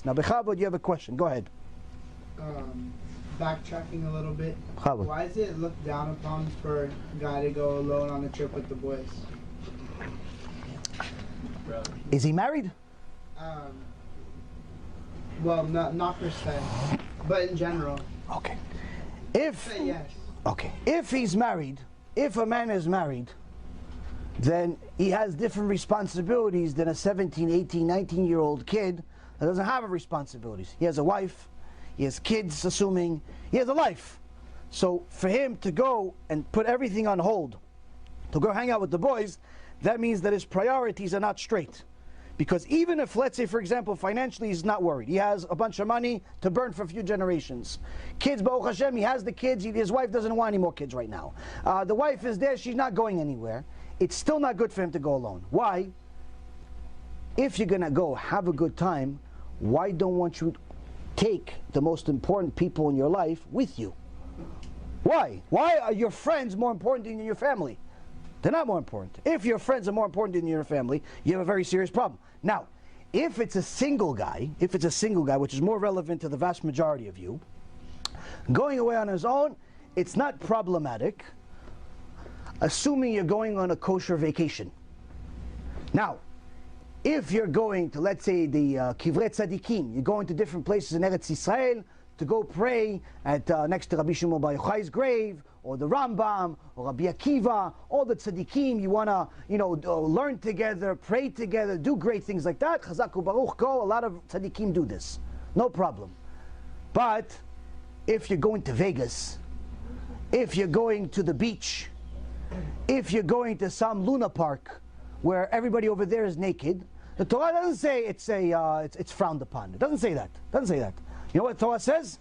this. Now, Bechavod, you have a question. Go ahead. Backtracking a little bit. Bechavod. Why is it looked down upon for a guy to go alone on a trip with the boys? Is he married? Well, not per se, but in general. Okay. Yes. Okay. If he's married, if a man is married, then he has different responsibilities than a 17, 18, 19-year-old kid that doesn't have responsibilities. He has a wife, he has kids, assuming he has a life. So for him to go and put everything on hold, to go hang out with the boys, that means that his priorities are not straight. Because even if, let's say, for example, financially he's not worried, he has a bunch of money to burn for a few generations. Kids, Baruch Hashem, he has the kids, his wife doesn't want any more kids right now. The wife is there, she's not going anywhere. It's still not good for him to go alone. Why? If you're going to go have a good time, why don't you take the most important people in your life with you? Why? Why are your friends more important than your family? They're not more important. If your friends are more important than your family, you have a very serious problem. Now, if it's a single guy, which is more relevant to the vast majority of you, going away on his own, it's not problematic, assuming you're going on a kosher vacation. Now, if you're going to, let's say, the Kivrei Tzadikim, you're going to different places in Eretz Yisrael to go pray at next to Rabbi Shimon Bar Yochai's grave, or the Rambam, or Rabbi Akiva, all the tzaddikim, you want to, learn together, pray together, do great things like that. Chazak u'baruch, go. A lot of tzaddikim do this. No problem. But if you're going to Vegas, if you're going to the beach, if you're going to some Luna Park where everybody over there is naked, the Torah doesn't say it's frowned upon. It doesn't say that. It doesn't say that. You know what Torah says?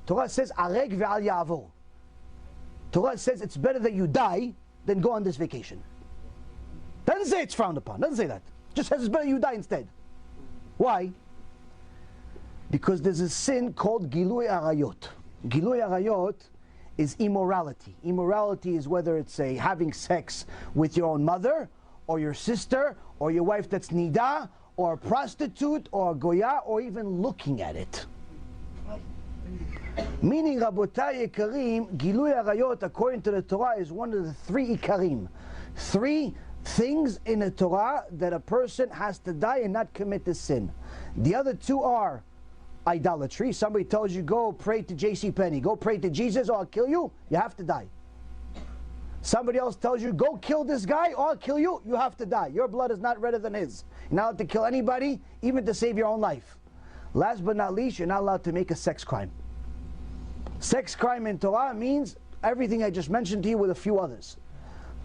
Torah says, Areg ve'al ya'avor. Torah says it's better that you die than go on this vacation. Doesn't say it's frowned upon. Doesn't say that. Just says it's better you die instead. Why? Because there's a sin called Gilui Arayot. Gilui Arayot is immorality. Immorality is whether it's having sex with your own mother, or your sister, or your wife that's nida, or a prostitute, or a goya, or even looking at it. Meaning, Rabotai Ikarim, Gilui Arayot, according to the Torah, is one of the three Ikarim. Three things in the Torah that a person has to die and not commit the sin. The other two are idolatry. Somebody tells you, go pray to J.C. Penney, go pray to Jesus or I'll kill you, you have to die. Somebody else tells you, go kill this guy or I'll kill you, you have to die. Your blood is not redder than his. You're not allowed to kill anybody, even to save your own life. Last but not least, you're not allowed to make a sex crime. Sex crime in Torah means everything I just mentioned to you with a few others.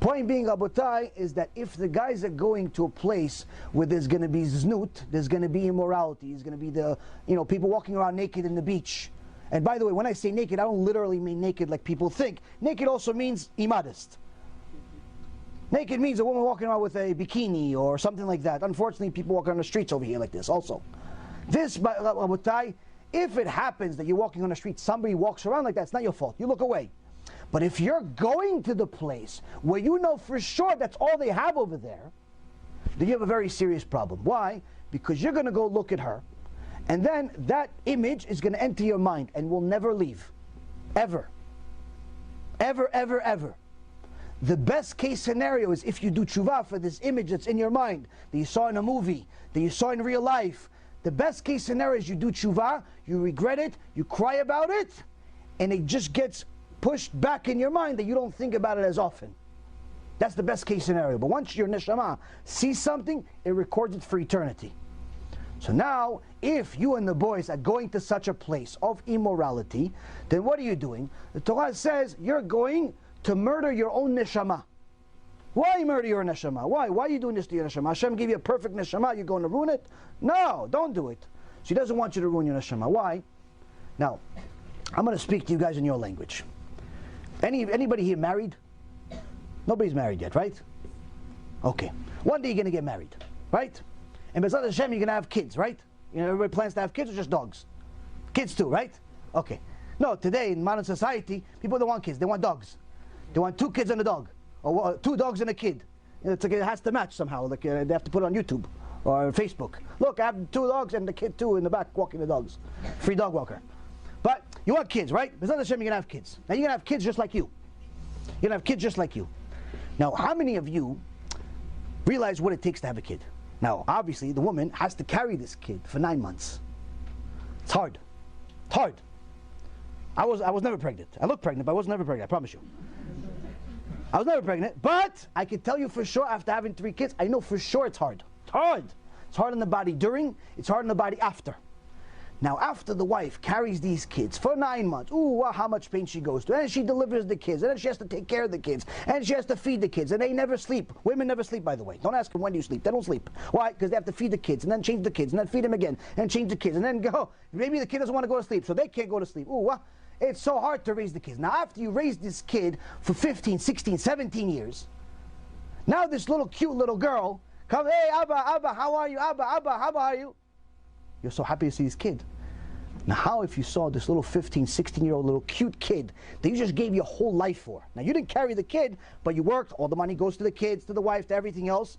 Point being, Rabotai, is that if the guys are going to a place where there's going to be znut, there's going to be immorality, there's going to be the, people walking around naked in the beach. And by the way, when I say naked, I don't literally mean naked like people think. Naked also means immodest. Naked means a woman walking around with a bikini or something like that. Unfortunately, people walk on the streets over here like this also. This, Rabotai, if it happens that you're walking on the street, somebody walks around like that, it's not your fault. You look away. But if you're going to the place where you know for sure that's all they have over there, then you have a very serious problem. Why? Because you're going to go look at her, and then that image is going to enter your mind and will never leave. Ever. Ever, ever, ever. The best case scenario is if you do tshuva for this image that's in your mind, that you saw in a movie, that you saw in real life. The best case scenario is you do tshuva, you regret it, you cry about it, and it just gets pushed back in your mind that you don't think about it as often. That's the best case scenario. But once your neshama sees something, it records it for eternity. So now, if you and the boys are going to such a place of immorality, then what are you doing? The Torah says you're going to murder your own neshama. Why murder your neshama? Why? Why are you doing this to your neshama? Hashem gave you a perfect neshama, you're going to ruin it? No, don't do it. So He doesn't want you to ruin your neshama. Why? Now, I'm going to speak to you guys in your language. Anybody here married? Nobody's married yet, right? Okay. One day you're going to get married, right? And BeEzrat HaShem, you're going to have kids, right? Everybody plans to have kids or just dogs? Kids too, right? Okay. No, today in modern society, people don't want kids, they want dogs. They want 2 kids and a dog. Or 2 dogs and a kid. It has to match somehow. Like they have to put it on YouTube. or Facebook. Look, I have 2 dogs and the kid too in the back walking the dogs. Free dog walker. But you want kids, right? BeEzrat HaShem, you're going to have kids. Now you're going to have kids just like you. You're going to have kids just like you. Now, how many of you realize what it takes to have a kid? Now, obviously, the woman has to carry this kid for 9 months. It's hard. It's hard. I was never pregnant. I look pregnant, but I was never pregnant, I promise you. I was never pregnant, but I can tell you for sure, after having 3 kids, I know for sure it's hard. It's hard. It's hard on the body during, it's hard on the body after. Now, after the wife carries these kids for 9 months, ooh, wow, how much pain she goes through. And she delivers the kids, and then she has to take care of the kids, and she has to feed the kids, and they never sleep. Women never sleep, by the way. Don't ask them when do you sleep. They don't sleep. Why? Because they have to feed the kids, and then change the kids, and then feed them again, and change the kids, and then go. Maybe the kid doesn't want to go to sleep, so they can't go to sleep. Ooh, wow. It's so hard to raise the kids. Now, after you raise this kid for 15, 16, 17 years, now this little cute little girl comes, hey, Abba, how are you? Abba, how are you? You're so happy to see this kid. Now, how if you saw this little 15, 16-year-old little cute kid that you just gave your whole life for? Now, you didn't carry the kid, but you worked. All the money goes to the kids, to the wife, to everything else.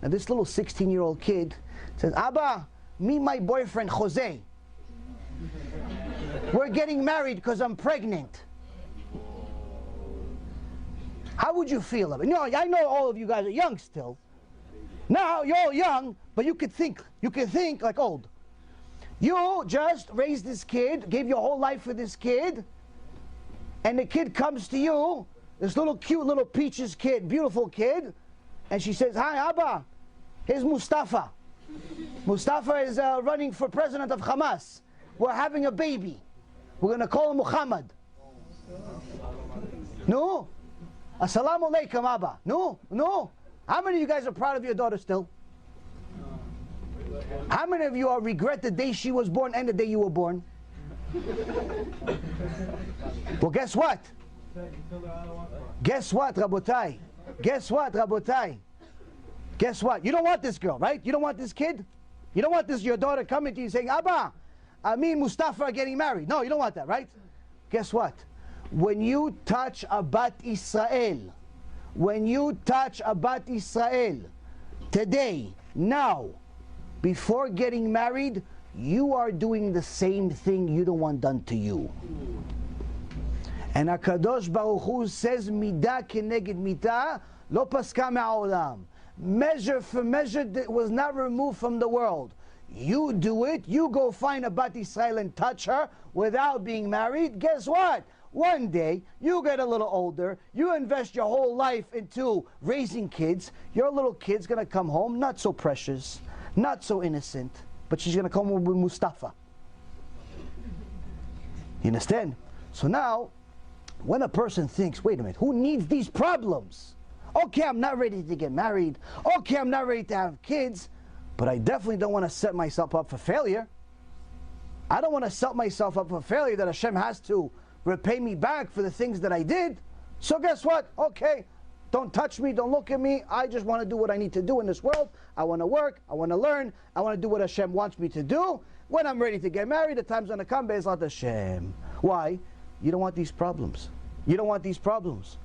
Now, this little 16-year-old kid says, Abba, meet my boyfriend, Jose. We're getting married because I'm pregnant. How would you feel about it? You know, I know all of you guys are young still. Now, you're all young, but you could think like old. You just raised this kid, gave your whole life for this kid, and the kid comes to you, this little cute little peaches kid, beautiful kid, and she says, hi, Abba, here's Mustafa. Mustafa is running for president of Hamas. We're having a baby. We're going to call him Muhammad. No? Assalamu alaikum, Abba. No? How many of you guys are proud of your daughter still? How many of you regret the day she was born and the day you were born? Well, guess what? Guess what, Rabotai? Guess what, Rabotai? Guess what? You don't want this girl, right? You don't want this kid? You don't want your daughter coming to you saying, Abba, me and Mustafa are getting married. No, you don't want that, right? Guess what? When you touch a Bat Israel, today, now, before getting married, you are doing the same thing you don't want done to you. And HaKadosh Baruch Hu says, Midah keneged midah, lo paska me'olam. Measure for measure that was not removed from the world. You do it, you go find a Bat Israel and touch her without being married. Guess what? One day, you get a little older, you invest your whole life into raising kids, your little kid's going to come home not so precious, not so innocent, but she's going to come home with Mustafa. You understand? So now, when a person thinks, wait a minute, who needs these problems? Okay, I'm not ready to get married. Okay, I'm not ready to have kids. But I definitely don't want to set myself up for failure. I don't want to set myself up for failure that Hashem has to repay me back for the things that I did. So guess what? Okay, don't touch me, don't look at me. I just want to do what I need to do in this world. I want to work, I want to learn, I want to do what Hashem wants me to do. When I'm ready to get married, the time's going to come, BeEzrat HaShem. Why? You don't want these problems. You don't want these problems.